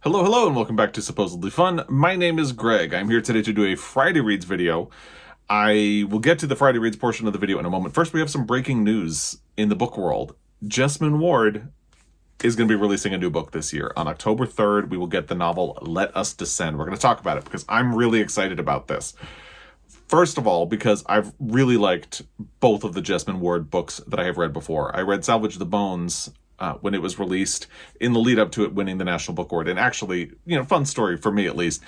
Hello, hello, and welcome back to Supposedly Fun. My name is Greg. I'm here today to do a Friday Reads video. I will get to the Friday Reads portion of the video in a moment. First, we have some breaking news in the book world. Jesmyn Ward is going to be releasing a new book this year. On October 3rd, we will get the novel Let Us Descend. We're going to talk about it because I'm really excited about this. First of all, because I've really liked both of the Jesmyn Ward books that I have read before. I read Salvage the Bones when it was released in the lead up to it winning the National Book Award. And actually, fun story for me at least,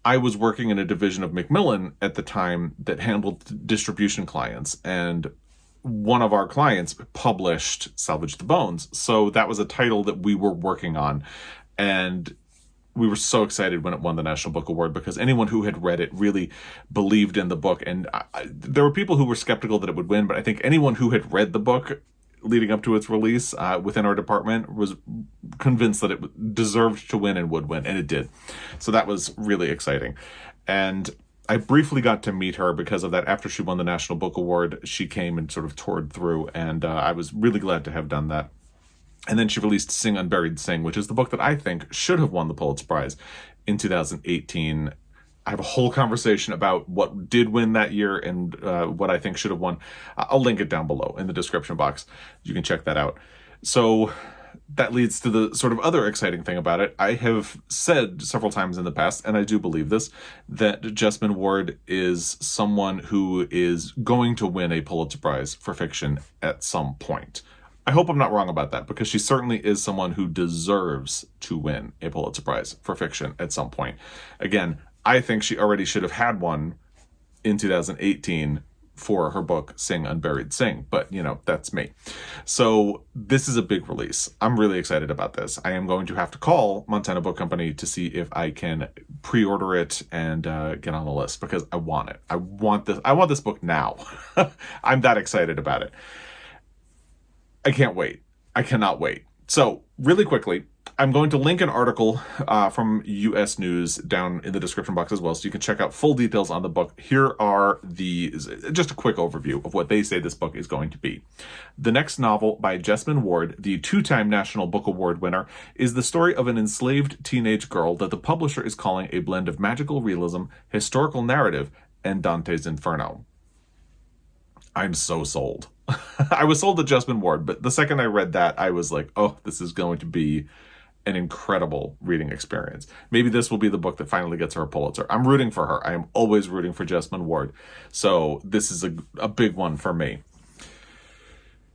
I was working in a division of Macmillan at the time that handled distribution clients. And one of our clients published Salvage the Bones. So that was a title that we were working on. And we were so excited when it won the National Book Award because anyone who had read it really believed in the book. And there were people who were skeptical that it would win, but I think anyone who had read the book leading up to its release within our department was convinced that it deserved to win and would win, and it did. So that was really exciting. And I briefly got to meet her because of that. After she won the National Book Award, she came and sort of toured through, and I was really glad to have done that. And then she released Sing Unburied Sing, which is the book that I think should have won the Pulitzer Prize in 2018. I have a whole conversation about what did win that year and what I think should have won. I'll link it down below in the description box. You can check that out. So that leads to the sort of other exciting thing about it. I have said several times in the past, and I do believe this, that Jesmyn Ward is someone who is going to win a Pulitzer Prize for fiction at some point. I hope I'm not wrong about that, because she certainly is someone who deserves to win a Pulitzer Prize for fiction at some point. Again, I think she already should have had one in 2018 for her book, Sing Unburied Sing, but that's me. So this is a big release. I'm really excited about this. I am going to have to call Montana Book Company to see if I can pre-order it and get on the list, because I want it. I want this book now. I'm that excited about it. I can't wait. I cannot wait. So really quickly, I'm going to link an article from US News down in the description box as well, so you can check out full details on the book. Here are just a quick overview of what they say this book is going to be. The next novel by Jesmyn Ward, the two-time National Book Award winner, is the story of an enslaved teenage girl that the publisher is calling a blend of magical realism, historical narrative, and Dante's Inferno. I'm so sold. I was sold to Jesmyn Ward, but the second I read that, I was like, oh, this is going to be an incredible reading experience. Maybe this will be the book that finally gets her a Pulitzer. I'm rooting for her. I am always rooting for Jesmyn Ward. So this is a big one for me.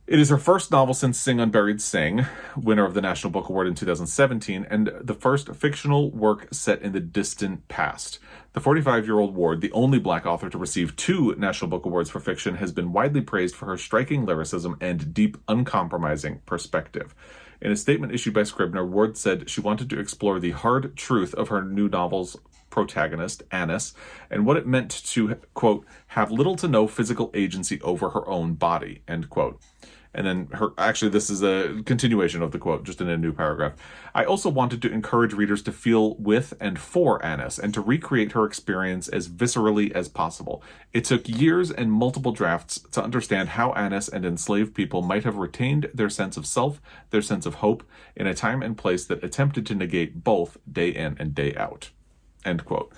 It is her first novel since Sing Unburied Sing, winner of the National Book Award in 2017, and the first fictional work set in the distant past. The 45-year-old Ward, the only Black author to receive 2 National Book Awards for fiction, has been widely praised for her striking lyricism and deep, uncompromising perspective. In a statement issued by Scribner, Ward said she wanted to explore the hard truth of her new novel's protagonist, Ernest, and what it meant to, quote, have little to no physical agency over her own body, end quote. And then this is a continuation of the quote, just in a new paragraph. I also wanted to encourage readers to feel with and for Ernest and to recreate her experience as viscerally as possible. It took years and multiple drafts to understand how Ernest and enslaved people might have retained their sense of self, their sense of hope, in a time and place that attempted to negate both day in and day out. End quote.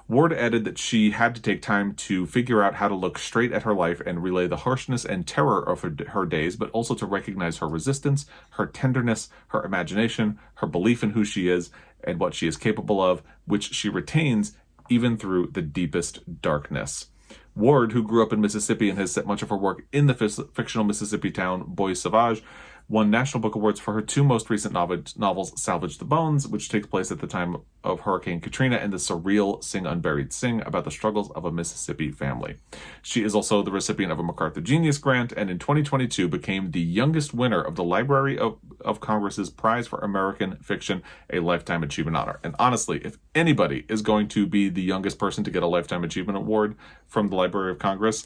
Ward added that she had to take time to figure out how to look straight at her life and relay the harshness and terror of her days, but also to recognize her resistance, her tenderness, her imagination, her belief in who she is and what she is capable of, which she retains even through the deepest darkness. Ward, who grew up in Mississippi and has set much of her work in the fictional Mississippi town Bois Sauvage, won National Book Awards for her 2 most recent novels, Salvage the Bones, which takes place at the time of Hurricane Katrina, and the surreal Sing Unburied Sing, about the struggles of a Mississippi family. She is also the recipient of a MacArthur Genius Grant, and in 2022 became the youngest winner of the Library of Congress's Prize for American Fiction, a Lifetime Achievement Honor. And honestly, if anybody is going to be the youngest person to get a Lifetime Achievement Award from the Library of Congress,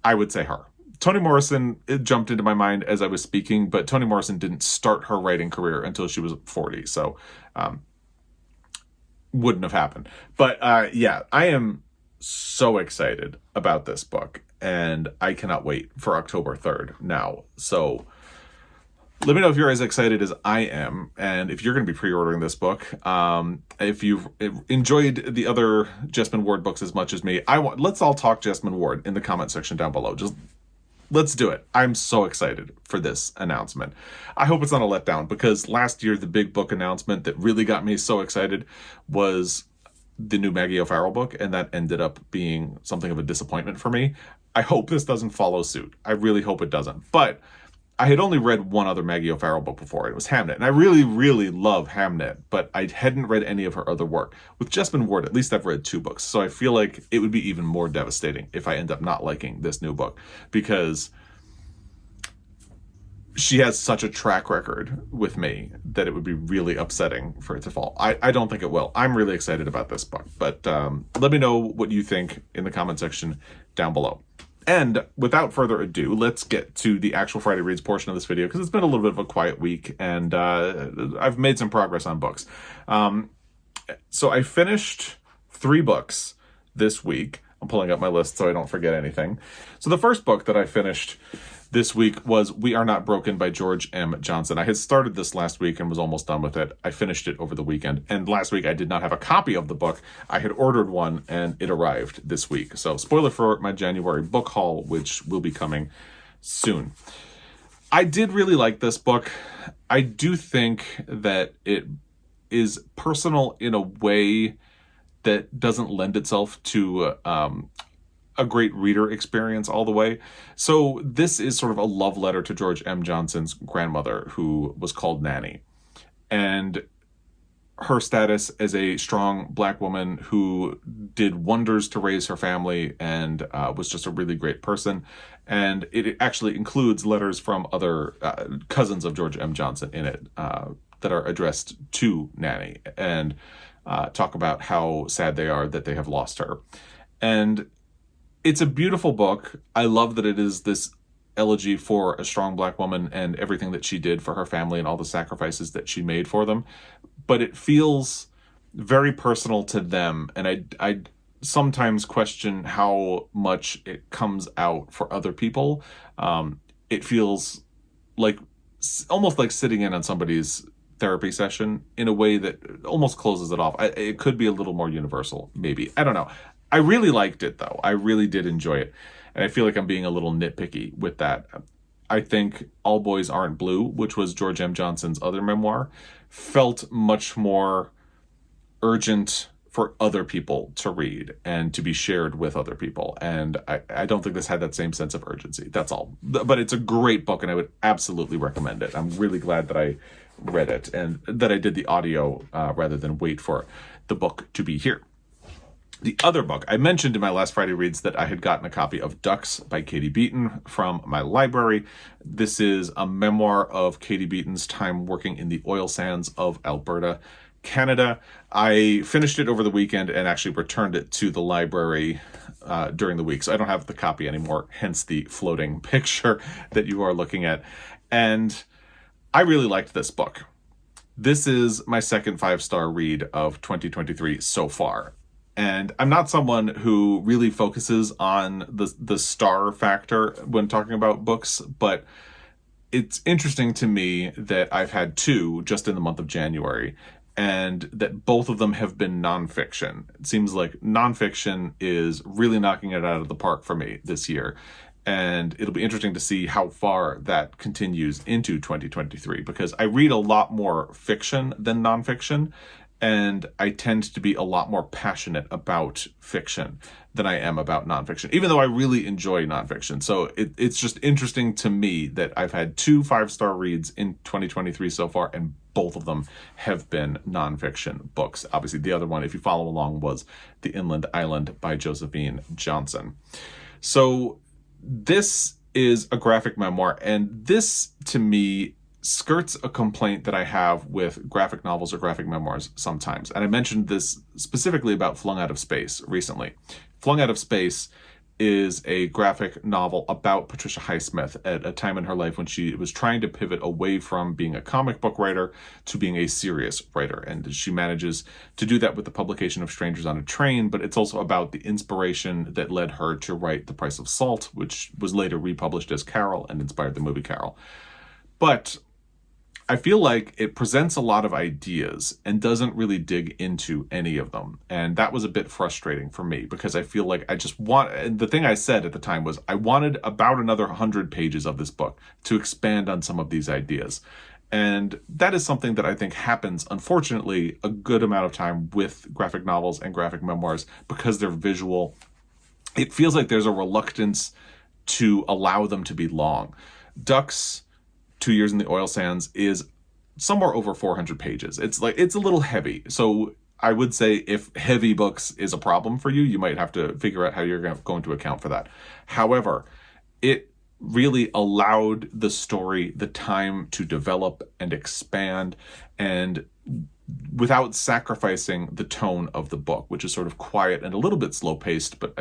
I would say her. Toni Morrison, it jumped into my mind as I was speaking, but Toni Morrison didn't start her writing career until she was 40, so wouldn't have happened. But yeah, I am so excited about this book, and I cannot wait for October 3rd now. So Let me know if you're as excited as I am, and if you're going to be pre-ordering this book. If you've enjoyed the other Jesmyn Ward books as much as me, let's all talk Jesmyn Ward in the comment section down below. Just let's do it. I'm so excited for this announcement. I hope it's not a letdown, because last year the big book announcement that really got me so excited was the new Maggie O'Farrell book, and that ended up being something of a disappointment for me. I hope this doesn't follow suit. I really hope it doesn't. But I had only read one other Maggie O'Farrell book before. It was Hamnet. And I really, really love Hamnet, but I hadn't read any of her other work. With Jesmyn Ward, at least I've read 2 books. So I feel like it would be even more devastating if I end up not liking this new book, because she has such a track record with me that it would be really upsetting for it to fall. I don't think it will. I'm really excited about this book, but let me know what you think in the comment section down below. And without further ado, let's get to the actual Friday Reads portion of this video, because it's been a little bit of a quiet week, and I've made some progress on books. So I finished 3 books this week. I'm pulling up my list so I don't forget anything. So the first book that I finished this week was We Are Not Broken by George M. Johnson. I had started this last week and was almost done with it. I finished it over the weekend. And last week I did not have a copy of the book. I had ordered one and it arrived this week. So spoiler for my January book haul, which will be coming soon. I did really like this book. I do think that it is personal in a way that doesn't lend itself to a great reader experience all the way. So this is sort of a love letter to George M. Johnson's grandmother, who was called Nanny, and her status as a strong Black woman who did wonders to raise her family and was just a really great person. And it actually includes letters from other cousins of George M. Johnson in it that are addressed to Nanny, and talk about how sad they are that they have lost her. And it's a beautiful book. I love that it is this elegy for a strong Black woman and everything that she did for her family and all the sacrifices that she made for them. But it feels very personal to them. And I sometimes question how much it comes out for other people. It feels like almost like sitting in on somebody's therapy session in a way that almost closes it off. It could be a little more universal, maybe. I don't know. I really liked it, though. I really did enjoy it. And I feel like I'm being a little nitpicky with that. I think All Boys Aren't Blue, which was George M. Johnson's other memoir, felt much more urgent for other people to read and to be shared with other people. And I don't think this had that same sense of urgency. That's all. But it's a great book, and I would absolutely recommend it. I'm really glad that I read it and that I did the audio rather than wait for the book to be here. The other book, I mentioned in my last Friday Reads that I had gotten a copy of Ducks by Katie Beaton from my library. This is a memoir of Katie Beaton's time working in the oil sands of Alberta, Canada. I finished it over the weekend and actually returned it to the library during the week. So I don't have the copy anymore, hence the floating picture that you are looking at. And I really liked this book. This is my second 5-star read of 2023 so far. And I'm not someone who really focuses on the star factor when talking about books, but it's interesting to me that I've had 2 just in the month of January, and that both of them have been nonfiction. It seems like nonfiction is really knocking it out of the park for me this year. And it'll be interesting to see how far that continues into 2023, because I read a lot more fiction than nonfiction. And I tend to be a lot more passionate about fiction than I am about nonfiction, even though I really enjoy nonfiction. So it's just interesting to me that I've had 2 5-star reads in 2023 so far, and both of them have been nonfiction books. Obviously, the other one, if you follow along, was The Inland Island by Josephine Johnson. So this is a graphic memoir, and this, to me, skirts a complaint that I have with graphic novels or graphic memoirs sometimes. And I mentioned this specifically about Flung Out of Space recently. Flung Out of Space is a graphic novel about Patricia Highsmith at a time in her life when she was trying to pivot away from being a comic book writer to being a serious writer. And she manages to do that with the publication of Strangers on a Train, but it's also about the inspiration that led her to write The Price of Salt, which was later republished as Carol and inspired the movie Carol. But I feel like it presents a lot of ideas and doesn't really dig into any of them. And that was a bit frustrating for me because I feel like and the thing I said at the time was I wanted about another 100 pages of this book to expand on some of these ideas. And that is something that I think happens, unfortunately, a good amount of time with graphic novels and graphic memoirs because they're visual. It feels like there's a reluctance to allow them to be long. Ducks, 2 Years in the Oil Sands, is somewhere over 400 pages. It's a little heavy. So I would say if heavy books is a problem for you, you might have to figure out how you're going to account for that. However, it really allowed the story the time to develop and expand, and without sacrificing the tone of the book, which is sort of quiet and a little bit slow-paced, but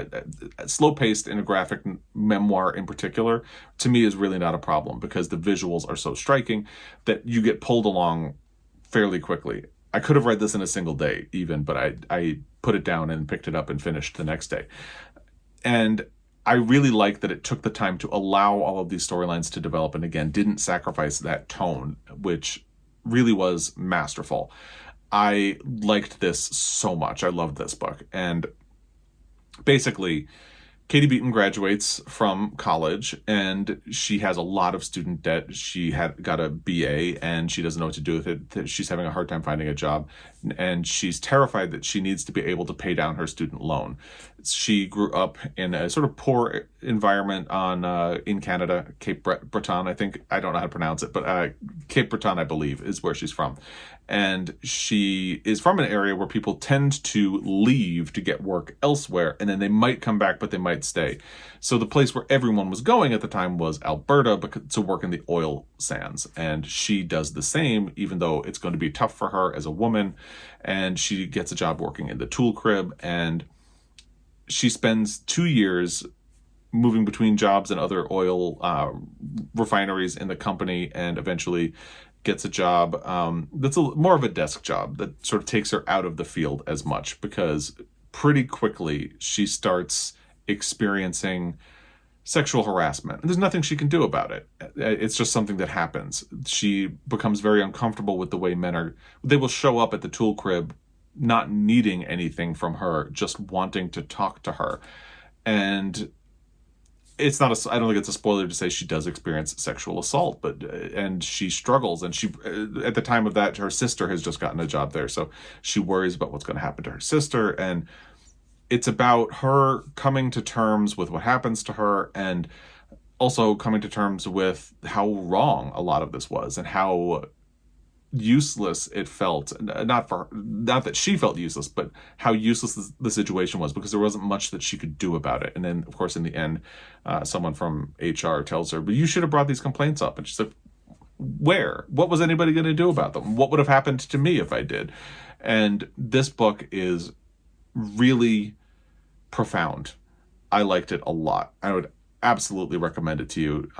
slow-paced in a graphic memoir in particular, to me is really not a problem because the visuals are so striking that you get pulled along fairly quickly. I could have read this in a single day even, but I put it down and picked it up and finished the next day. And I really like that it took the time to allow all of these storylines to develop and, again, didn't sacrifice that tone, which really was masterful. I liked this so much. I loved this book. And basically, Katie Beaton graduates from college and she has a lot of student debt. She had got a BA and she doesn't know what to do with it. She's having a hard time finding a job and she's terrified that she needs to be able to pay down her student loan. She grew up in a sort of poor environment in Canada, Cape Breton, I think. I don't know how to pronounce it, but Cape Breton, I believe, is where she's from. And she is from an area where people tend to leave to get work elsewhere, and then they might come back, but they might stay. So the place where everyone was going at the time was Alberta to work in the oil sands. And she does the same, even though it's going to be tough for her as a woman. And she gets a job working in the tool crib, and she spends 2 years moving between jobs and other oil refineries in the company, and eventually gets a job that's more of a desk job that sort of takes her out of the field as much, because pretty quickly she starts experiencing sexual harassment. And there's nothing she can do about it. It's just something that happens. She becomes very uncomfortable with the way they will show up at the tool crib not needing anything from her, just wanting to talk to her. And it's not I don't think it's a spoiler to say she does experience sexual assault, and she struggles. And she, at the time of that, her sister has just gotten a job there. So she worries about what's going to happen to her sister. And it's about her coming to terms with what happens to her, and also coming to terms with how wrong a lot of this was and how useless it felt. Not that she felt useless, but how useless the situation was, because there wasn't much that she could do about it. And then, of course, in the end, someone from HR tells her, but you should have brought these complaints up. And she's like, where? What was anybody going to do about them? What would have happened to me if I did? And this book is really profound. I liked it a lot. I would absolutely recommend it to you.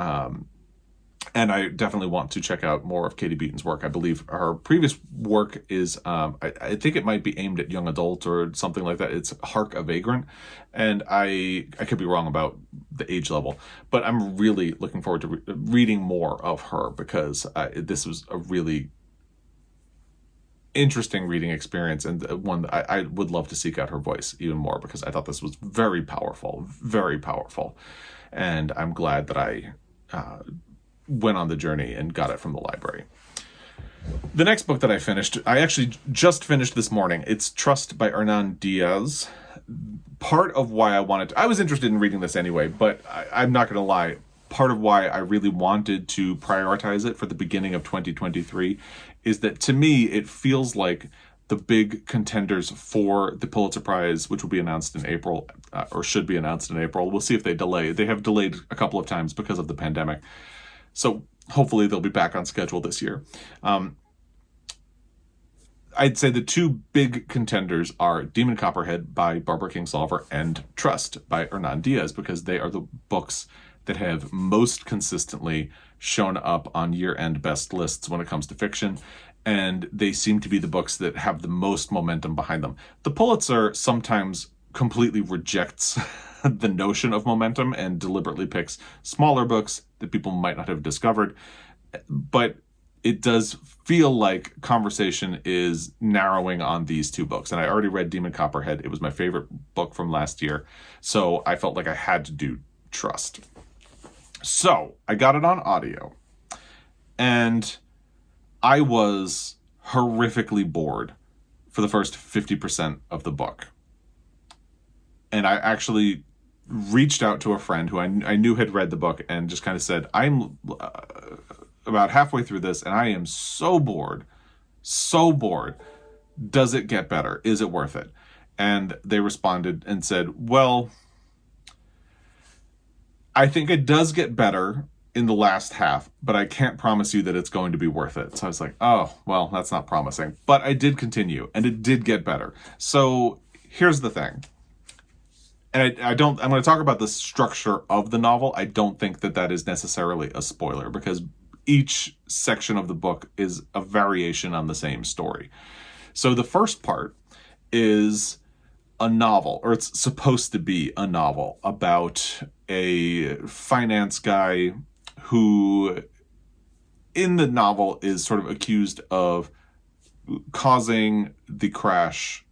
And I definitely want to check out more of Katie Beaton's work. I believe her previous work is, I think it might be aimed at young adult or something like that. It's Hark a Vagrant. And I could be wrong about the age level, but I'm really looking forward to reading more of her, because this was a really interesting reading experience, and one that I would love to seek out her voice even more, because I thought this was very powerful, very powerful. And I'm glad that I went on the journey and got it from the library. The next book that I finished, I actually just finished this morning. It's Trust by Hernan Diaz. Part of why I was interested in reading this anyway, but I'm not going to lie, part of why I really wanted to prioritize it for the beginning of 2023 is that, to me, it feels like the big contenders for the Pulitzer Prize, which will be announced in April, or should be announced in April. We'll see if they delay. They have delayed a couple of times because of the pandemic. So hopefully they'll be back on schedule this year. I'd say the two big contenders are Demon Copperhead by Barbara Kingsolver and Trust by Hernan Diaz, because they are the books that have most consistently shown up on year-end best lists when it comes to fiction, and they seem to be the books that have the most momentum behind them. The Pulitzer sometimes completely rejects the notion of momentum and deliberately picks smaller books that people might not have discovered. But it does feel like conversation is narrowing on these two books. And I already read Demon Copperhead. It was my favorite book from last year. So I felt like I had to do Trust. So I got it on audio. And I was horrifically bored for the first 50% of the book. And I actually reached out to a friend who I knew had read the book and just kind of said, I'm about halfway through this and I am so bored. Does it get better? Is it worth it? And they responded and said, well, I think it does get better in the last half, but I can't promise you that it's going to be worth it. So I was like, oh, well, that's not promising. But I did continue and it did get better. So here's the thing. And I'm going to talk about the structure of the novel. I don't think that that is necessarily a spoiler because each section of the book is a variation on the same story. So the first part is a novel, or it's supposed to be a novel about a finance guy who in the novel is sort of accused of causing the crash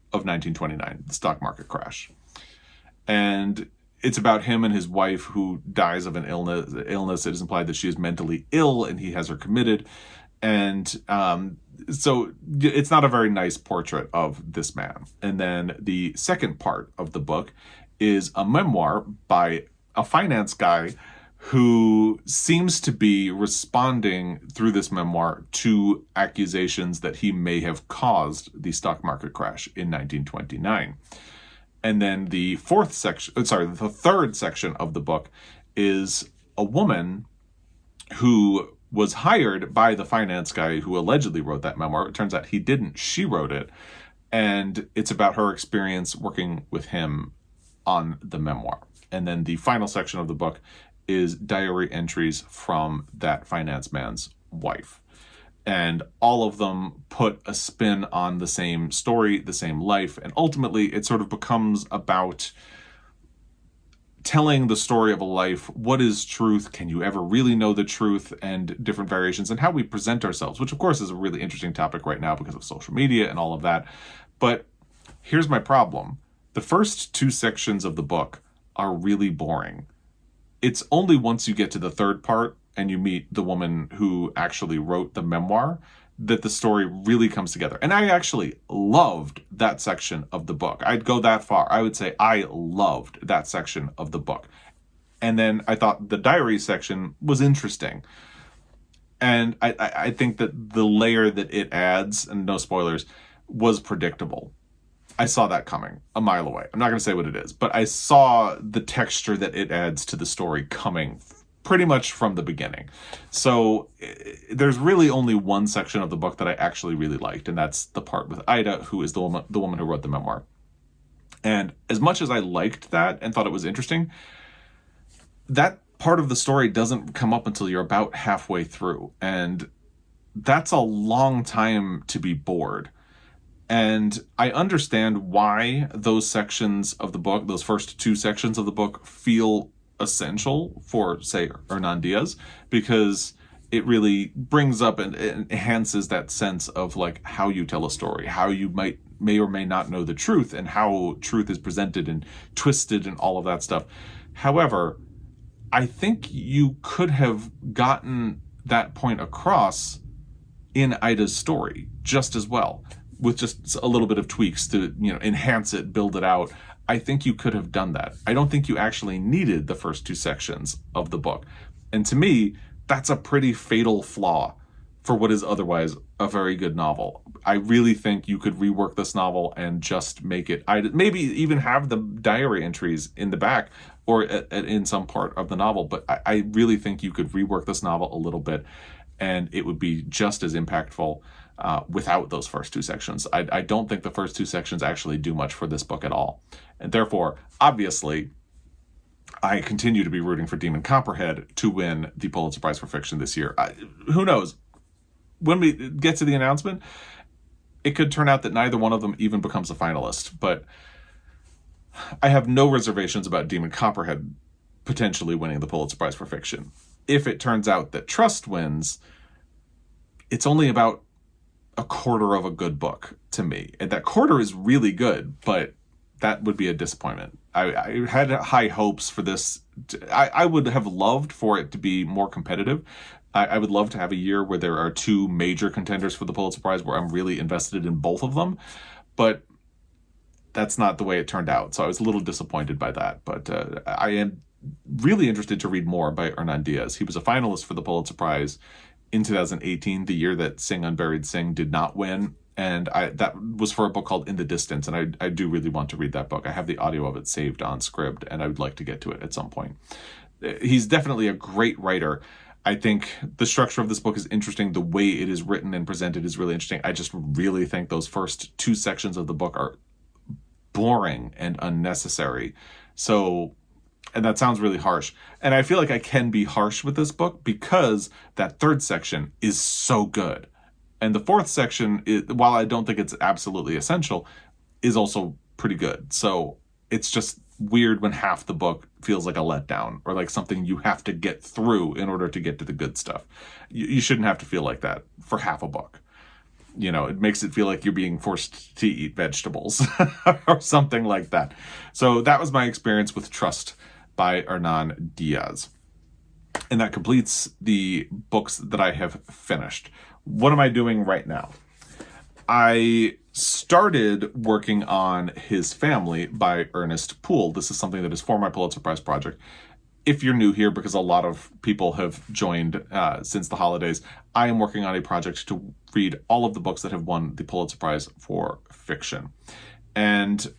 of 1929, the stock market crash. And it's about him and his wife who dies of an illness. It is implied that she is mentally ill and he has her committed. And so it's not a very nice portrait of this man. And then the second part of the book is a memoir by a finance guy who seems to be responding through this memoir to accusations that he may have caused the stock market crash in 1929. And then the third section of the book is a woman who was hired by the finance guy who allegedly wrote that memoir. It turns out he didn't. She wrote it. And it's about her experience working with him on the memoir. And then the final section of the book is diary entries from that finance man's wife. And all of them put a spin on the same story, the same life. And ultimately, it sort of becomes about telling the story of a life. What is truth? Can you ever really know the truth? And different variations and how we present ourselves, which of course is a really interesting topic right now because of social media and all of that. But here's my problem. The first two sections of the book are really boring. It's only once you get to the third part and you meet the woman who actually wrote the memoir that the story really comes together. And I actually loved that section of the book. I'd go that far. I would say I loved that section of the book. And then I thought the diary section was interesting. And I think that the layer that it adds, and no spoilers, was predictable. I saw that coming a mile away. I'm not going to say what it is, but I saw the texture that it adds to the story coming pretty much from the beginning. So there's really only one section of the book that I actually really liked, and that's the part with Ida, who is the woman who wrote the memoir. And as much as I liked that and thought it was interesting, that part of the story doesn't come up until you're about halfway through. And that's a long time to be bored. And I understand why those sections of the book, those first two sections of the book, feel essential for, say, Hernan Diaz, because it really brings up and enhances that sense of like how you tell a story, how you may or may not know the truth, and how truth is presented and twisted and all of that stuff. However, I think you could have gotten that point across in Ida's story just as well, with just a little bit of tweaks to, enhance it, build it out. I think you could have done that. I don't think you actually needed the first two sections of the book. And to me, that's a pretty fatal flaw for what is otherwise a very good novel. I really think you could rework this novel and just make it, maybe even have the diary entries in the back or in some part of the novel. But I really think you could rework this novel a little bit and it would be just as impactful without those first two sections. I don't think the first two sections actually do much for this book at all. And therefore, obviously, I continue to be rooting for Demon Copperhead to win the Pulitzer Prize for Fiction this year. Who knows? When we get to the announcement, it could turn out that neither one of them even becomes a finalist. But I have no reservations about Demon Copperhead potentially winning the Pulitzer Prize for Fiction. If it turns out that Trust wins, it's only about a quarter of a good book to me. And that quarter is really good, but that would be a disappointment. I had high hopes for this. I would have loved for it to be more competitive. I would love to have a year where there are two major contenders for the Pulitzer Prize where I'm really invested in both of them. But that's not the way it turned out. So I was a little disappointed by that. But I am really interested to read more by Hernan Diaz. He was a finalist for the Pulitzer Prize in 2018, the year that Sing Unburied Sing did not win. And that was for a book called In the Distance. And I do really want to read that book. I have the audio of it saved on Scribd, and I would like to get to it at some point. He's definitely a great writer. I think the structure of this book is interesting. The way it is written and presented is really interesting. I just really think those first two sections of the book are boring and unnecessary. So, and that sounds really harsh. And I feel like I can be harsh with this book because that third section is so good. And the fourth section, while I don't think it's absolutely essential, is also pretty good. So it's just weird when half the book feels like a letdown or like something you have to get through in order to get to the good stuff. You shouldn't have to feel like that for half a book. You know, it makes it feel like you're being forced to eat vegetables or something like that. So that was my experience with Trust by Hernan Diaz. And that completes the books that I have finished. What am I doing right now? I started working on His Family by Ernest Poole. This is something that is for my Pulitzer Prize project. If you're new here, because a lot of people have joined since the holidays, I am working on a project to read all of the books that have won the Pulitzer Prize for fiction. And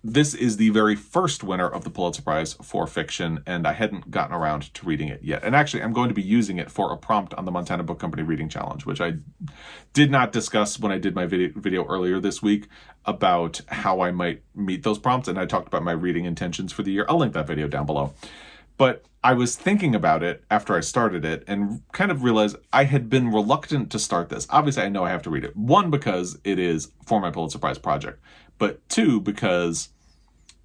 this is the very first winner of the Pulitzer Prize for fiction, and I hadn't gotten around to reading it yet. And actually, I'm going to be using it for a prompt on the Montana Book Company Reading Challenge, which I did not discuss when I did my video earlier this week about how I might meet those prompts, and I talked about my reading intentions for the year. I'll link that video down below. But I was thinking about it after I started it and kind of realized I had been reluctant to start this. Obviously, I know I have to read it. One, because it is for my Pulitzer Prize project. But two, because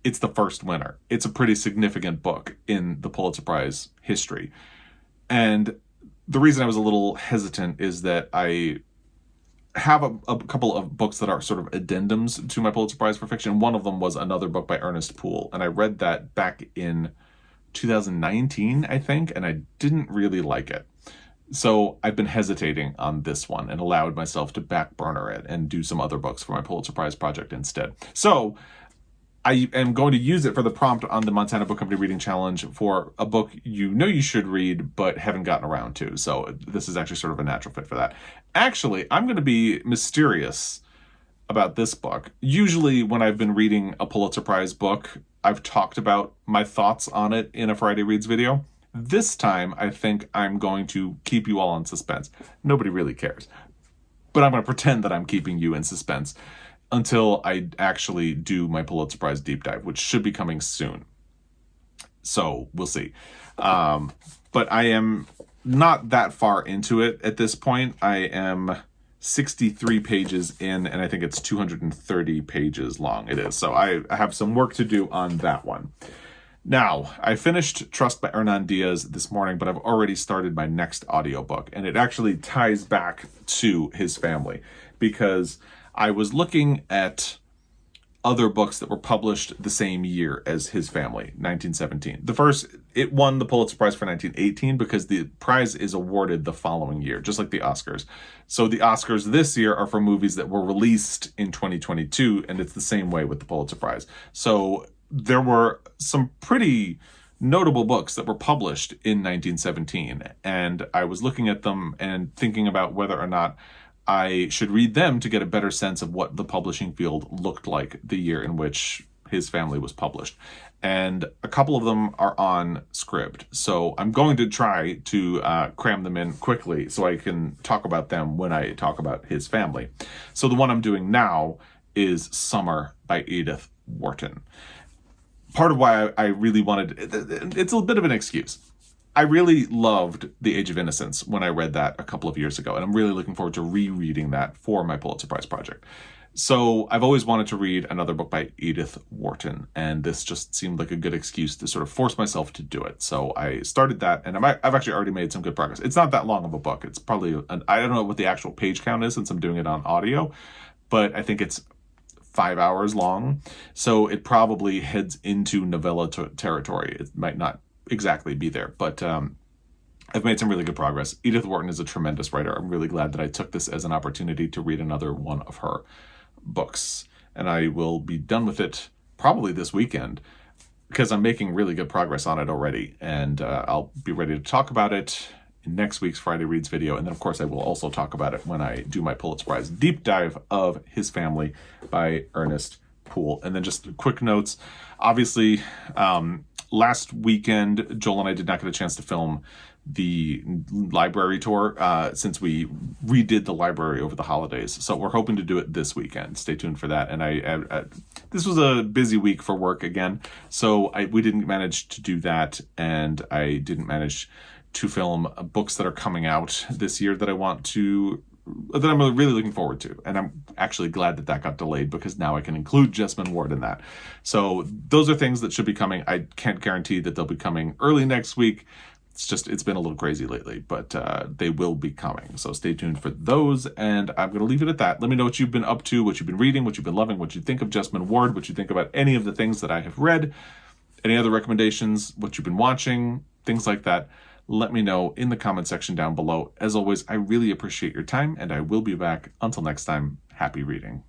it's the first winner. It's a pretty significant book in the Pulitzer Prize history. And the reason I was a little hesitant is that I have a couple of books that are sort of addendums to my Pulitzer Prize for fiction. One of them was another book by Ernest Poole. And I read that back in 2019, I think, and I didn't really like it. So I've been hesitating on this one and allowed myself to back burner it and do some other books for my Pulitzer Prize project instead. So I am going to use it for the prompt on the Montana Book Company Reading Challenge for a book you know you should read but haven't gotten around to. So this is actually sort of a natural fit for that. Actually, I'm going to be mysterious about this book. Usually when I've been reading a Pulitzer Prize book, I've talked about my thoughts on it in a Friday Reads video. This time, I think I'm going to keep you all in suspense. Nobody really cares. But I'm going to pretend that I'm keeping you in suspense until I actually do my Pulitzer Prize deep dive, which should be coming soon. So we'll see. But I am not that far into it at this point. I am 63 pages in, and I think it's 230 pages long. It is. So I have some work to do on that one. Now, I finished Trust by Hernan Diaz this morning, but I've already started my next audiobook, and it actually ties back to His Family because I was looking at other books that were published the same year as His Family, 1917. It won the Pulitzer Prize for 1918 because the prize is awarded the following year, just like the Oscars. So the Oscars this year are for movies that were released in 2022, and it's the same way with the Pulitzer Prize. So there were some pretty notable books that were published in 1917, and I was looking at them and thinking about whether or not I should read them to get a better sense of what the publishing field looked like the year in which His Family was published. And a couple of them are on Scribd, so I'm going to try to cram them in quickly so I can talk about them when I talk about His Family. So the one I'm doing now is Summer by Edith Wharton. Part of why I really wanted, it's a bit of an excuse. I really loved The Age of Innocence when I read that a couple of years ago, and I'm really looking forward to rereading that for my Pulitzer Prize project. So I've always wanted to read another book by Edith Wharton, and this just seemed like a good excuse to sort of force myself to do it. So I started that, and I've actually already made some good progress. It's not that long of a book. It's probably, I don't know what the actual page count is since I'm doing it on audio, but I think it's 5 hours long. So it probably heads into novella territory. It might not exactly be there, but I've made some really good progress. Edith Wharton is a tremendous writer. I'm really glad that I took this as an opportunity to read another one of her books. And I will be done with it probably this weekend because I'm making really good progress on it already. And I'll be ready to talk about it in next week's Friday Reads video. And then, of course, I will also talk about it when I do my Pulitzer Prize deep dive of His Family by Ernest Poole. And then just quick notes. Obviously, last weekend, Joel and I did not get a chance to film the library tour since we redid the library over the holidays. So we're hoping to do it this weekend. Stay tuned for that. And I this was a busy week for work again, so we didn't manage to do that, and I didn't manage to film books that are coming out this year that I'm really looking forward to. And I'm actually glad that got delayed because now I can include Jesmyn Ward in that. So those are things that should be coming. I can't guarantee that they'll be coming early next week. It's been a little crazy lately, but they will be coming. So stay tuned for those, and I'm going to leave it at that. Let me know what you've been up to, what you've been reading, what you've been loving, what you think of Jesmyn Ward, what you think about any of the things that I have read, any other recommendations, what you've been watching, things like that. Let me know in the comment section down below. As always, I really appreciate your time, and I will be back. Until next time, happy reading.